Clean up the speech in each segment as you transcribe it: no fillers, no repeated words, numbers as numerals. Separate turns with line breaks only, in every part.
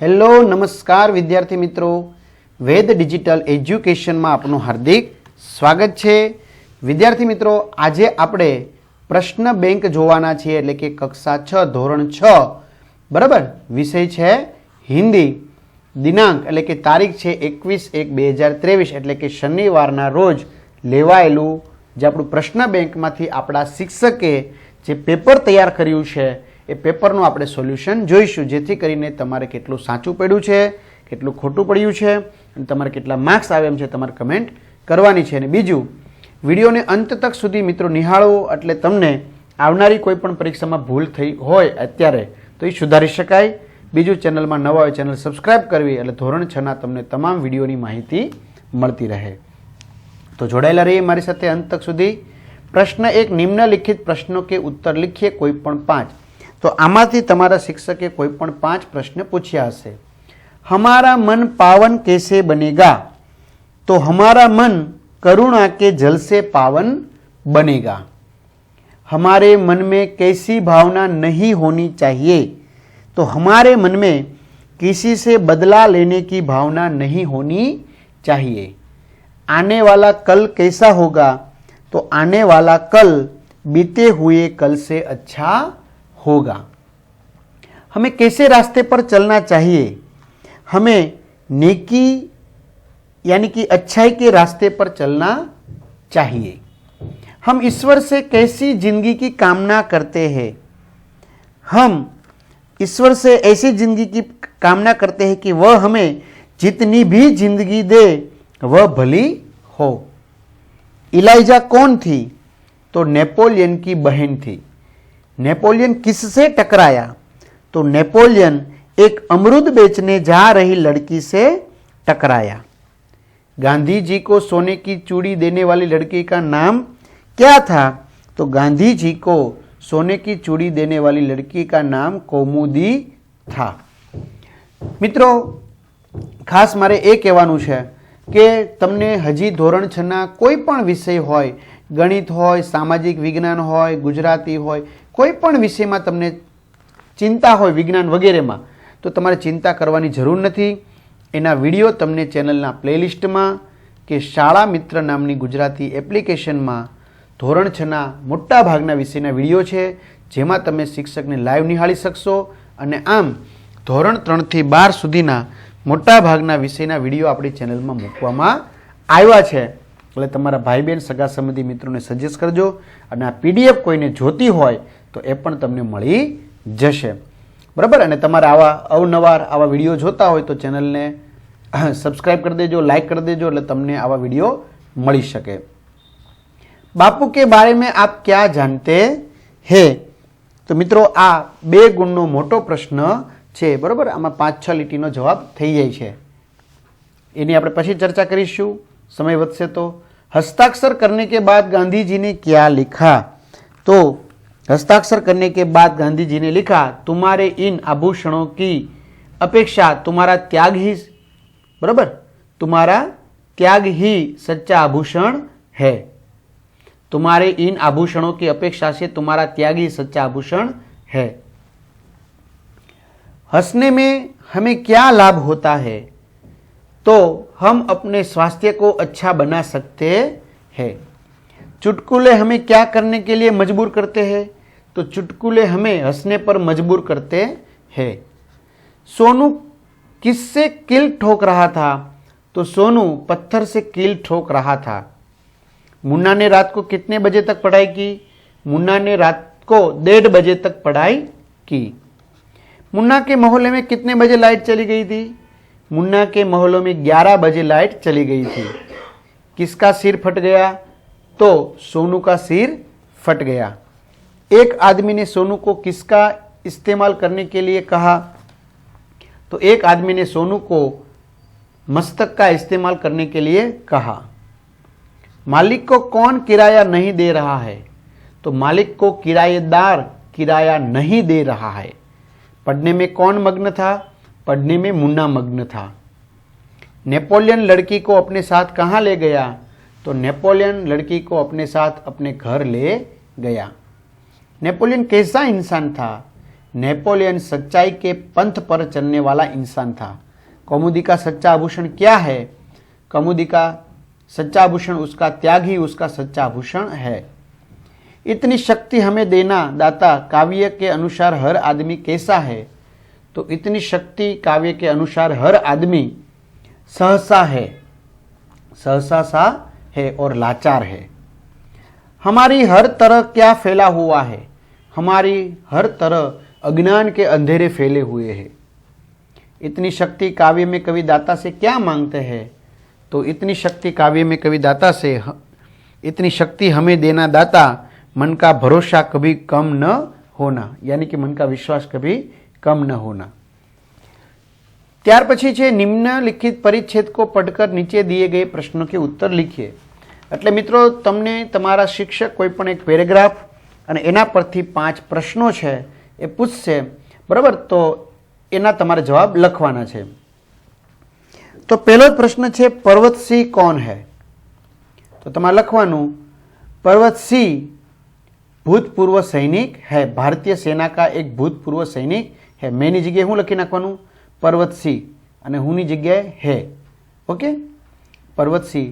Hello नमस्कार विद्यार्थी मित्रों, वेद डिजिटल एज्युकेशन में आपनु हार्दिक स्वागत है। विद्यार्थी मित्रों, आज आपणे प्रश्न बैंक जोवाना छीए एटले के कक्षा 6 धोरण 6 बराबर। विषय है हिंदी। दिनांक एटले के तारीख है 21/1/2023 एटले के शनिवारना रोज लेवायेलू जे आपणुं प्रश्न बैंक मांथी आपणा शिक्षके जे पेपर तैयार कर्युं छे ए पेपरનું આપણે સોલ્યુશન જોઈશું, જેથી કરીને તમારે કેટલું સાચું પડ્યું છે, કેટલું ખોટું પડ્યું છે અને તમારે કેટલા માર્ક્સ આવે એમ છે તમારે કમેન્ટ કરવાની છે। અને બીજું, વિડીયોને અંત તક સુધી મિત્રો નિહાળો એટલે તમને આવનારી કોઈ પણ પરીક્ષામાં ભૂલ થઈ હોય અત્યારે તો એ સુધારી શકાય। બીજું, ચેનલમાં નવા હોય ચેનલ સબસ્ક્રાઇબ કરવી એટલે ધોરણ 6ના તમને તમામ વિડીયોની માહિતી મળતી રહે। તો જોડાયેલા રહીએ મારી સાથે અંત તક સુધી। પ્રશ્ન એક, નિમ્નલિખિત પ્રશ્નો के उत्तर लिखिए कोई पण 5। तो आमांथी तमारा शिक्षके कोई पण 5 प्रश्न पूछ्या हशे। हमारा मन पावन कैसे बनेगा? तो हमारा मन करुणा के जल से पावन बनेगा। हमारे मन में कैसी भावना नहीं होनी चाहिए? तो हमारे मन में किसी से बदला लेने की भावना नहीं होनी चाहिए। आने वाला कल कैसा होगा? तो आने वाला कल बीते हुए कल से अच्छा होगा। हमें कैसे रास्ते पर चलना चाहिए? हमें नेकी यानी कि अच्छाई के रास्ते पर चलना चाहिए। हम ईश्वर से कैसी जिंदगी की कामना करते हैं? हम ईश्वर से ऐसी जिंदगी की कामना करते हैं कि वह हमें जितनी भी जिंदगी दे वह भली हो। इलाइजा कौन थी? तो नेपोलियन की बहन थी। नेपोलियन किससे टकराया? तो नेपोलियन एक अमरूद बेचने जा रही लड़की से टकराया। गांधी जी को सोने की चूड़ी देने वाली लड़की का नाम क्या था? तो गांधी जी को सोने की चूड़ी देने वाली लड़की का नाम कौमुदी था। मित्रों, खास मारे ए कहेवानुं छे के तमने हजी धोरण 6 कोई पण विषय होय, गणित होय, सामाजिक विज्ञान होय, गुजराती होय, कोई पण विषय में तमने चिंता होय विज्ञान वगैरह में, तो तमारे चिंता करवानी जरूर नथी। एना विडियो तमने चेनलना प्लेलिस्ट में के शाळा मित्र नामनी गुजराती एप्लिकेशन में धोरण 6 मोटा भागना विषयना विडियो छे, जेमां तमे शिक्षकने लाइव निहाળી शकशो। अने आम धोरण 3 થી 12 सुधीना मोटा भागना विषयना विडियो आपणी चेनलमां मूकवामां आव्या छे। એટલે તમારા ભાઈ બહેન સગા સંબંધી મિત્રોને સજેસ્ટ કરજો અને આ પીડીએફ કોઈને જોતી હોય તો એ પણ તમને મળી જશે, બરાબર। અને તમારે આવા અવનવાર આવા વિડીયો જોતા હોય તો ચેનલને સબસ્ક્રાઇબ કરી દેજો, લાઈક કરી દેજો એટલે તમને આવા વિડીયો મળી શકે। બાપુ के बारे में आप क्या जानते हैं? તો મિત્રો આ 2 ગુણનો મોટો પ્રશ્ન છે, બરાબર। આમાં 5-6 લીટીનો જવાબ થઈ જાય છે, એની આપણે પછી ચર્ચા કરીશું समय વધશે तो। हस्ताक्षर करने के बाद गांधी जी ने क्या लिखा? तो हस्ताक्षर करने के बाद गांधी जी ने लिखा, तुम्हारे इन आभूषणों की अपेक्षा तुम्हारा त्याग ही, बराबर, तुम्हारा त्याग ही सच्चा आभूषण है। तुम्हारे इन आभूषणों की अपेक्षा से तुम्हारा त्याग ही सच्चा आभूषण है। हंसने में हमें क्या लाभ होता है? तो हम अपने स्वास्थ्य को अच्छा बना सकते हैं। चुटकुले हमें क्या करने के लिए मजबूर करते हैं? तो चुटकुले हमें हंसने पर मजबूर करते हैं। सोनू किससे कील ठोक रहा था? तो सोनू पत्थर से कील ठोक रहा था। मुन्ना ने रात को कितने बजे तक पढ़ाई की? मुन्ना ने रात को 1:30 बजे तक पढ़ाई की। मुन्ना के मोहल्ले में कितने बजे लाइट चली गई थी? मुन्ना के मोहल्लों में 11 बजे लाइट चली गई थी। किसका सिर फट गया? तो सोनू का सिर फट गया। एक आदमी ने सोनू को किसका इस्तेमाल करने के लिए कहा? तो एक आदमी ने सोनू को मस्तक का इस्तेमाल करने के लिए कहा। मालिक को कौन किराया नहीं दे रहा है? तो मालिक को किराएदार किराया नहीं दे रहा है। पढ़ने में कौन मग्न था? पढ़ने में मुन्ना मग्न था। नेपोलियन लड़की को अपने साथ कहाँ ले गया? तो नेपोलियन लड़की को अपने साथ अपने घर ले गया। नेपोलियन कैसा इंसान था? नेपोलियन सच्चाई के पंथ पर चलने वाला इंसान था। कौमुदी का सच्चा आभूषण क्या है? कौमुदी का सच्चा आभूषण उसका त्याग ही उसका सच्चा आभूषण है। इतनी शक्ति हमें देना दाता काव्य के अनुसार हर आदमी कैसा है? तो इतनी शक्ति काव्य के अनुसार हर आदमी सहसा है, सहसा सा है और लाचार है। हमारी हर तरह क्या फैला हुआ है? हमारी हर तरह अज्ञान के अंधेरे फैले हुए हैं। इतनी शक्ति काव्य में कवि दाता से क्या मांगते हैं? तो इतनी शक्ति काव्य में कवि दाता से, इतनी शक्ति हमें देना दाता मन का भरोसा कभी कम न होना, यानी कि मन का विश्वास कभी कम न होना। ત્યાર પછી છે નિમ્નલિખિત પરિચ્છેદ को पढ़कर नीचे दिए गए प्रश्नों के उत्तर लिखिए। એટલે મિત્રો તમને તમારા શિક્ષક કોઈ પણ એક પેરેગ્રાફ અને એના પરથી 5 પ્રશ્નો છે એ પૂછશે, બરાબર? તો એના તમારે જવાબ લખવાના છે। તો પહેલો જ પ્રશ્ન છે पर्वत सिंह कौन है? तो તમારે લખવાનું पर्वत सिंह भूतपूर्व सैनिक है, भारतीय सेना का एक भूतपूर्व सैनिक है। मैंने जगह हूँ लखी नाखवानुं पर्वत सिंह અને હુંની જગ્યાએ है। ओके, पर्वत सिंह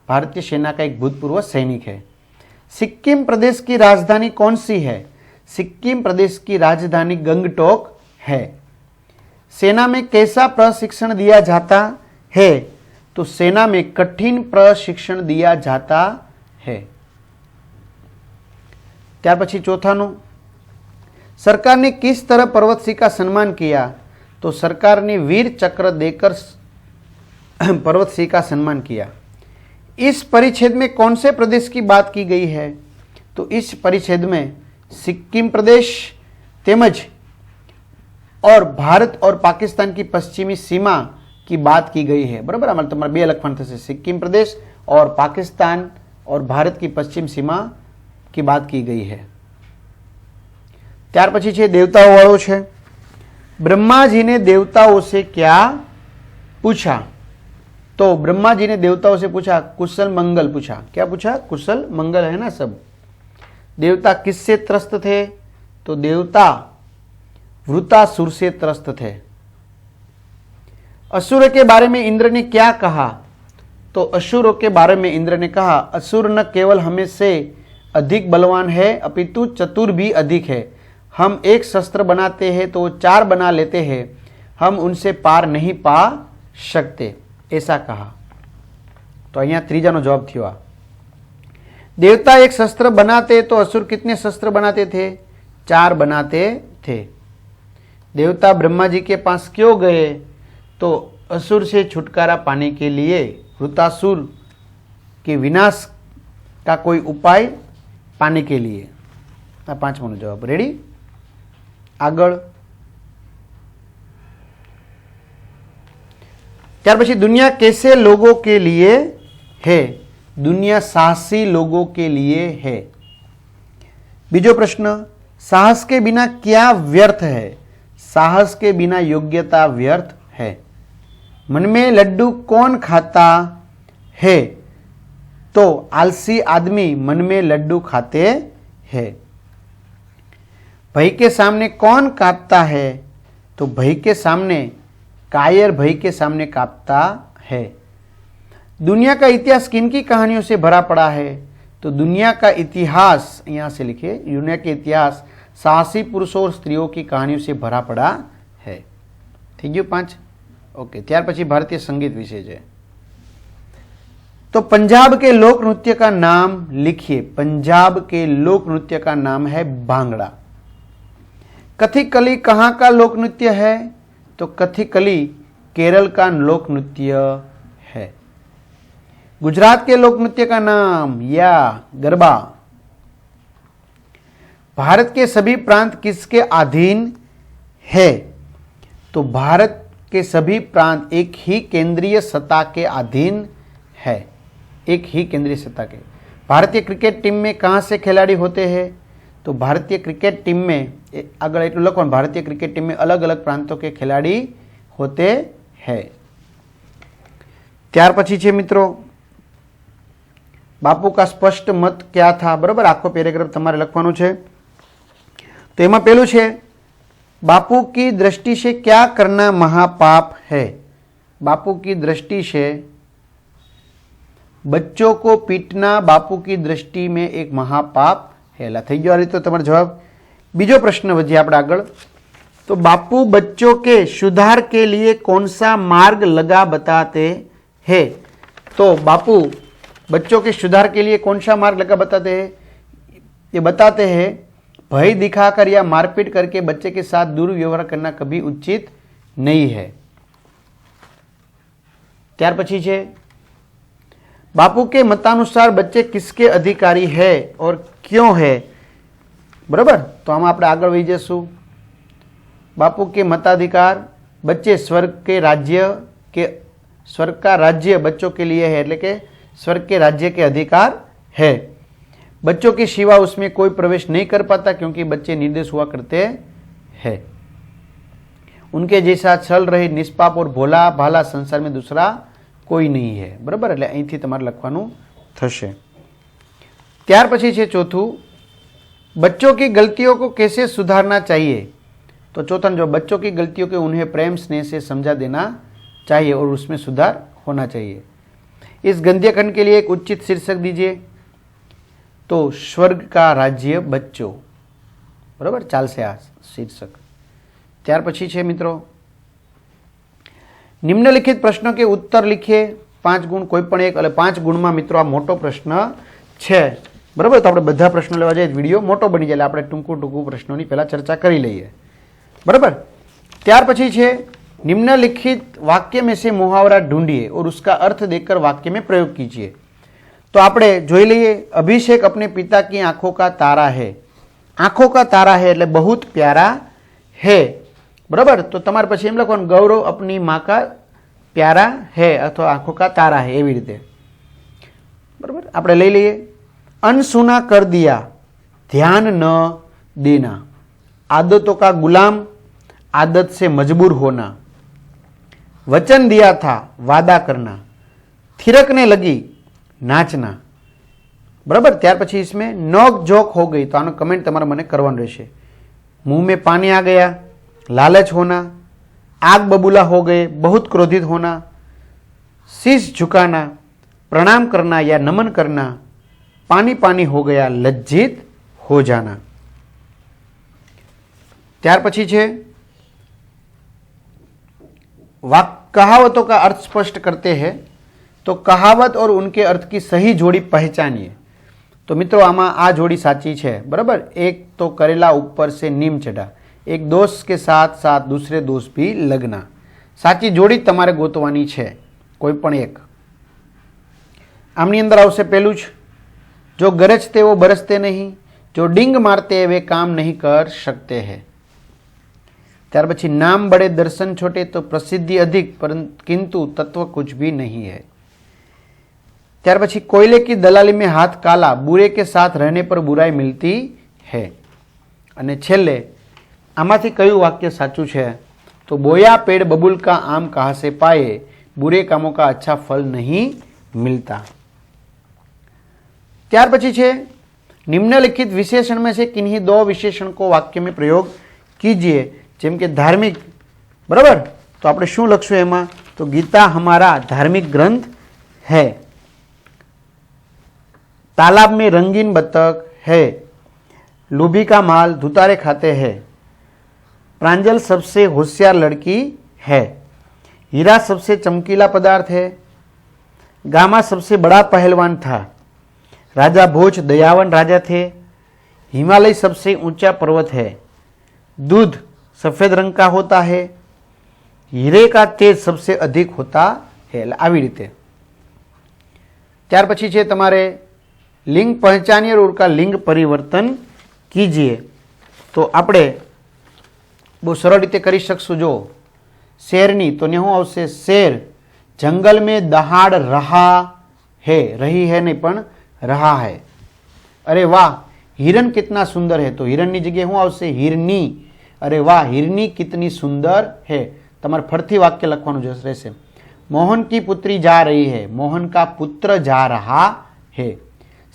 भारतीय सेना का एक भूतपूर्व सैनिक है। सिक्किम प्रदेश की राजधानी कौन सी है? सिक्किम प्रदेश की राजधानी गंगटोक है। सेना में कैसा प्रशिक्षण दिया जाता है? तो सेना में कठिन प्रशिक्षण दिया जाता है। ત્યાર પછી ચોથાનું, सरकार ने किस तरह पर्वत सिंह का सम्मान किया? तो सरकार ने वीर चक्र देकर पर्वत सिंह का सम्मान किया। इस परिच्छेद में कौन से प्रदेश की बात की गई है? तो इस परिच्छेद में सिक्किम प्रदेश तेमज और भारत और पाकिस्तान की पश्चिमी सीमा की बात की गई है। बराबर, आमां तमारे बे लखवानुं थशे, सिक्किम प्रदेश और पाकिस्तान और भारत की पश्चिम सीमा की बात की गई है। ત્યાર પછી છે દેવતાઓ વાળો છે। ब्रह्मा जी ने देवताओं से क्या पूछा? तो ब्रह्मा जी ने देवताओं से पूछा कुशल मंगल पूछा। क्या पूछा? कुशल मंगल, है ना सब। देवता किससे त्रस्त थे? तो देवता वृतासुर से त्रस्त थे। असुर के बारे में इंद्र ने क्या कहा? तो असुरों के बारे में इंद्र ने कहा असुर न केवल हमें से अधिक बलवान है अपितु चतुर भी अधिक है। हम एक शस्त्र बनाते हैं तो 4 बना लेते हैं, हम उनसे पार नहीं पा सकते, ऐसा कहा। तो अहियां त्रीजानो जवाब थयो आ। देवता एक शस्त्र बनाते तो असुर कितने शस्त्र बनाते थे? 4 बनाते थे। देवता ब्रह्मा जी के पास क्यों गए? तो असुर से छुटकारा पाने के लिए, वृतासुर के विनाश का कोई उपाय पाने के लिए। 5वां जवाब रेडी। આગળ ત્યાર પછી दुनिया कैसे लोगों के लिए है? दुनिया साहसी लोगों के लिए है। बीजो प्रश्न, साहस के बिना क्या व्यर्थ है? साहस के बिना योग्यता व्यर्थ है। मन में लड्डू कौन खाता है? तो आलसी आदमी मन में लड्डू खाते हैं। भय के सामने कौन कांपता है? तो भय के सामने कायर भय के सामने कांपता है। दुनिया का इतिहास किन की कहानियों से भरा पड़ा है? तो दुनिया का इतिहास, यहां से लिखिए, दुनिया के इतिहास साहसी पुरुषों और स्त्रियों की कहानियों से भरा पड़ा है। ठीक है 5। ओके, ત્યાર પછી भारतीय संगीत विषय है। तो पंजाब के लोक नृत्य का नाम लिखिए। पंजाब के लोक नृत्य का नाम है भांगड़ा। कथकली कहाँ का लोक नृत्य है? तो कथकली केरल का लोक नृत्य है। गुजरात के लोक नृत्य का नाम या गरबा। भारत के सभी प्रांत किसके अधीन है? तो भारत के सभी प्रांत एक ही केंद्रीय सत्ता के अधीन है, एक ही केंद्रीय सत्ता के। भारतीय क्रिकेट टीम में कहाँ से खिलाड़ी होते हैं? तो भारतीय क्रिकेट टीम में आगे एटलुं लखवानुं, भारतीय क्रिकेट टीम में अलग अलग प्रांतों के खिलाड़ी होते हैं। ત્યાર પછી છે મિત્રો बापू का स्पष्ट मत क्या था? बराबर, आखो पेरेग्राफ તમારે લખવાનું છે। तो एमां पहेલુं છે बापू की दृष्टि से क्या करना महापाप है? बापू की दृष्टि से बच्चों को पीटना बापू की दृष्टि में एक महापाप है। થઈ ગયો આ રીતે તમારો જવાબ। બીજો प्रश्न વધીએ આપણે આગળ। तो बापू बच्चों के सुधार के लिए कौन सा मार्ग लगा बताते हैं? तो बापू बच्चों के सुधार के लिए कौन सा मार्ग लगा बताते हैं? ये बताते हैं भय दिखाकर या मारपीट करके बच्चे के साथ दुर्व्यवहार करना कभी उचित नहीं है। ત્યાર પછી છે बापू के मतानुसार बच्चे किसके अधिकारी है और क्यों है? बराबर, तो आम आप आगे वही जशु। बापू के मताधिकार बच्चे स्वर्ग का राज्य बच्चों के लिए है, એટલે કે स्वर्ग के राज्य के अधिकार है। बच्चों के सिवा उसमें कोई प्रवेश नहीं कर पाता क्योंकि बच्चे निर्दोष हुआ करते हैं। उनके जैसा छल रहित निष्पाप और भोला भाला संसार में दूसरा कोई नहीं है। बराबर, એટલે અહીંથી તમારે લખવાનું થશે। ત્યાર પછી છે ચોથું, बच्चों की गलतियों को कैसे सुधारना चाहिए? तो चौथा जो बच्चों की गलतियों के उन्हें प्रेम स्नेह से समझा देना चाहिए और उसमें सुधार होना चाहिए। इस गद्य खंड के लिए एक उचित शीर्षक दीजिए। तो स्वर्ग का राज्य बच्चों। बराबर, चालશે આ शीर्षक। ત્યાર પછી છે મિત્રો, निम्नलिखित प्रश्नों के उत्तर लिखिए। 5 गुण कोई पण एक, એટલે 5 गुणમાં મિત્રો આ મોટો પ્રશ્ન છે। बराबर, तो આપણે બધા પ્રશ્નો લેવા જઈએ વિડીયો મોટો બની જાય, એટલે આપણે ટૂંકું પ્રશ્નોની પહેલા ચર્ચા કરી લઈએ। बराबर, ત્યાર પછી છે निम्नलिखित वाक्य में से मुहावरा ढूंढिए और उसका अर्थ देकर वाक्य में प्रयोग कीजिए। तो આપણે જોઈ લઈએ। अभिषेक अपने पिता की आंखों का तारा है। आंखों का तारा है એટલે बहुत प्यारा है। बराबर, तो તમારે પછી એમ લખવાનું गौरव अपनी माँ का प्यारा है अथवा आंखों का तारा है, એવી રીતે। बराबर, આપણે લઈ લઈએ। अनसुना कर दिया, ध्यान न देना। आदतों का गुलाम, आदत से मजबूर होना। वचन दिया था, वादा करना। थिरकने लगी, नाचना। बराबर, ત્યાર પછી इसमें नोक जोक हो गई, तो આનો कमेंट તમારે મને કરવાનું રહેશે। मुंह में पानी आ गया, लालच होना। आग बबूला हो गए, बहुत क्रोधित होना। शीश झुकाना, प्रणाम करना या नमन करना। पानी पानी हो गया, लज्जित हो जाना। ત્યાર પછી છે कहावतों का अर्थ स्पष्ट करते हैं। तो कहावत और उनके अर्थ की सही जोड़ी पहचानिए। तो मित्रों आमा आ जोड़ी साची है। बराबर, एक तो करेला ऊपर से नीम चढ़ा, एक दोस्त के साथ साथ दूसरे दोस्त भी लगना। साची जोड़ी तमारे गोतवानी है, कोई पण एक। आमनी अंदर आवशे पहेलुं ज, जो गरजते वो बरसते नहीं, जो डिंग मारते वे काम नहीं कर सकते हैं। ત્યાર પછી नाम बड़े दर्शन छोटे, तो प्रसिद्धि अधिक किंतु तत्व कुछ भी नहीं है। ત્યાર પછી कोयले की दलाली में हाथ काला, बुरे के साथ रहने पर बुराई मिलती है। અને છેલ્લે આમાંથી કયું વાક્ય સાચું છે? तो बोया पेड़ बबूल का आम कहाँ से पाए, बुरे कामों का अच्छा फल नहीं मिलता। ત્યાર પછી છે निम्नलिखित विशेषण में से किन्हीं 2 विशेषण को वाक्य में प्रयोग कीजिए। જેમ કે ધાર્મિક। બરાબર, તો આપણે શું લખશું એમાં? તો ગીતા हमारा धार्मिक ग्रंथ है। तालाब में रंगीन बतख है। लोभी का माल धुतारे खाते हैं। प्रांजल सबसे होशियार लड़की है। हीरा सबसे चमकीला पदार्थ है। गामा सबसे बड़ा पहलवान था। राजा भोज दयावान राजा थे। हिमालय सबसे ऊंचा पर्वत है। दूध सफेद रंग का होता है। हीरे का तेज सबसे अधिक होता है। આવી રીતે। ત્યાર પછી છે તમારે लिंग पहचानिए और उनका लिंग परिवर्तन कीजिए। तो આપણે બહુ સરળ રીતે કરી શકશું। જો શેરની, તો ને હું આવશે શેર। जंगल में दहाड़ रहा है, रही है नहीं पण रहा है। अरे वाह, हिरन कितना सुंदर है, तो हिरन ની જગ્યાએ હું આવશે हिरनी। अरे वाह, हिरनी कितनी सुंदर है। तमारे फरती वाक्य लखवानुं रहेशे। मोहन की पुत्री जा रही है, मोहन का पुत्र जा रहा है।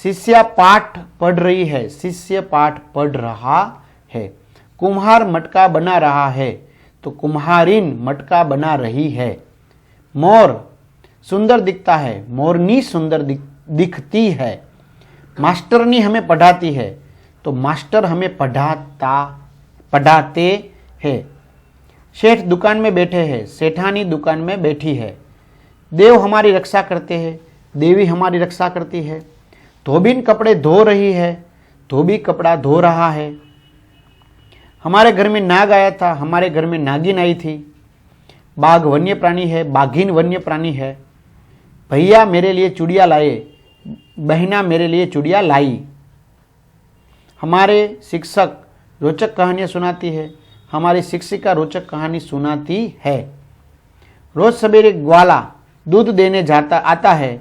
शिष्या पाठ पढ़ रही है, शिष्य पाठ पढ़ रहा है। कुम्हार मटका बना रहा है, तो कुम्हारिन मटका बना रही है। मोर सुंदर दिखता है, मोरनी सुंदर दिखती है। मास्टरनी हमें पढ़ाती है, तो मास्टर हमें पढ़ाते हैं। सेठ दुकान में बैठे हैं, सेठानी दुकान में बैठी है। देव हमारी रक्षा करते हैं, देवी हमारी रक्षा करती है। धोबिन कपड़े धो रही है, धोबी कपड़ा धो रहा है। हमारे घर में नाग आया था, हमारे घर में नागिन आई थी। बाघ वन्य प्राणी है, बाघिन वन्य प्राणी है। भैया मेरे लिए चूड़िया लाए, बहना मेरे लिए चूड़िया लाई। हमारे शिक्षक रोचक कहानियाँ सुनाती है, हमारी शिक्षिका रोचक कहानी सुनाती है। रोज सवेरे ग्वाला दूध देने आता है,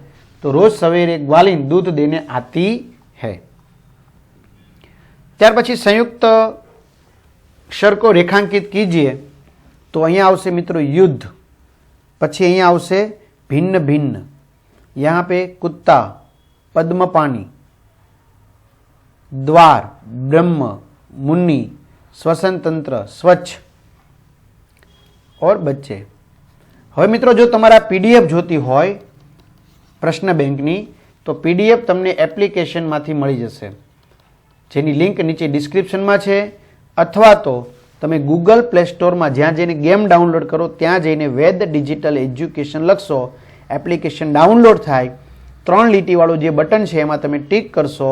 तो रोज सवेरे ग्वालिन दूध देने आती है। ત્યાર પછી સંયુક્ત અક્ષર को રેખાંકિત कीजिए, तो અહીંયા આવશે મિત્રો युद्ध, પછી અહીંયા આવશે भिन्न भिन्न, यहाँ पे कुत्ता, पद्मपानी, द्वार, ब्रह्म, मुनि, श्वसन तंत्र, स्वच्छ और बच्चे। હવે મિત્રો જો તમારા પીડીએફ જોતી હોય પ્રશ્ન બેંકની, તો પીડીએફ તમને એપ્લિકેશનમાંથી મળી જશે, જેની લિંક નીચે ડિસ્ક્રિપ્શનમાં છે, અથવા તો તમે ગૂગલ પ્લે સ્ટોરમાં જ્યાં જઈને ગેમ ડાઉનલોડ કરો ત્યાં જઈને વેદ ડિજિટલ એજ્યુકેશન લખશો, એપ્લિકેશન ડાઉનલોડ થાય, 3 લીટીવાળું જે બટન છે એમાં તમે ટિક કરશો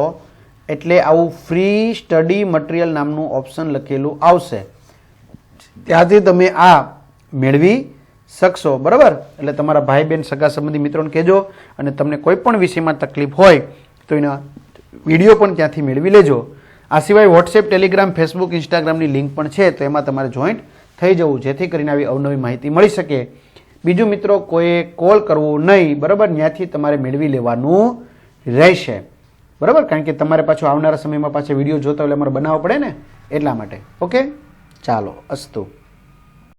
એટલે આવું ફ્રી સ્ટડી મટીરિયલ નામનું ઓપ્શન લખેલું આવશે, ત્યાંથી તમે આ મેળવી શકશો। બરાબર, એટલે તમારા ભાઈ બહેન સગા સંબંધી મિત્રોને કહેજો, અને તમને કોઈ પણ વિષયમાં તકલીફ હોય તો એના વિડીયો પણ ત્યાંથી મેળવી લેજો। આ સિવાય વોટ્સએપ, ટેલિગ્રામ, ફેસબુક, ઇન્સ્ટાગ્રામની લિંક પણ છે, તો એમાં તમારે જોઈન્ટ થઈ જવું, જેથી કરીને આવી અવનવી માહિતી મળી શકે। બીજું મિત્રો, કોઈએ કોલ કરવો નહીં, બરાબર, ત્યાંથી તમારે મેળવી લેવાનું રહેશે, બરાબર, કારણ કે તમારે પાછું આવનારા સમયમાં પાછા વિડીયો જોતા એટલે અમારે બનાવવો પડે ને, એટલા માટે। ઓકે, ચાલો, અસ્તુ।